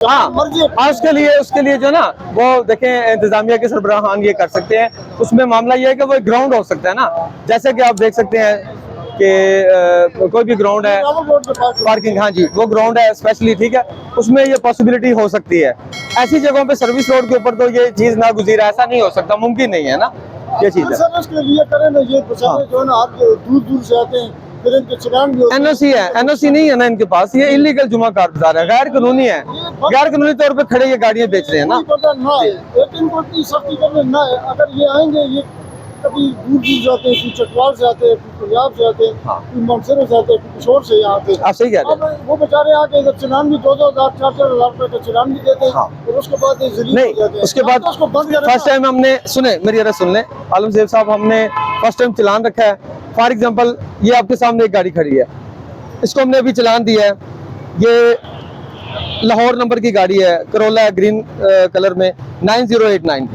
हाँ, उसके लिए जो ना वो देखें इंतजामिया के सरबराहान ये कर सकते हैं। उसमें मामला ये है कि वो एक ग्राउंड हो सकता है ना, जैसे कि आप देख सकते हैं कि कोई भी ग्राउंड है पार्किंग, हाँ जी वो ग्राउंड है स्पेशली, ठीक है, उसमें ये पॉसिबिलिटी हो सकती है। ऐसी जगहों पे सर्विस रोड के ऊपर तो ये चीज ना गुजरा, ऐसा नहीं हो सकता, मुमकिन नहीं है ना ये चीज है। सर्विस के लिए करें ना, ये बेचारे जो है ना आप दूर दूर से आते हैं, फिर इनके चलान भी होते हैं। एनओसी है, एनओसी नहीं है ना इनके पास, ये इलीगल जुमा कार बाजार है, गैर कानूनी है, गैर कानूनी तौर पे खड़े ये गाड़ियां बेच रहे हैं ना। ना है लेकिन इनकी सख्ती करने ना है, अगर ये आएंगे, ये कभी दूर दूर जाते हैं, कोई चटवाल से आते हैं, कोई पंजाब से आते हैं, कोई मंसूर से आते हैं, कोई किशोर से यहाँ आते हैं। आप सही कह रहे हैं। अब वो बेचारे आके इधर चलान भी 2,000 4,000 रुपए का चलान भी देते हैं, और उसके बाद ये जलील हो जाते नहीं, हैं। उसके बाद उसको बंद करें फर्स्ट टाइम हमने सुने, मेरी अरज सुन लें आलम ज़ेब साहब, हमने फर्स्ट टाइम चलान रखा है। फॉर एग्जांपल ये आपके सामने एक गाड़ी खड़ी है, इसको हमने अभी चलान दिया है, ये लाहौर नंबर की गाड़ी है, करोला ग्रीन कलर में 9089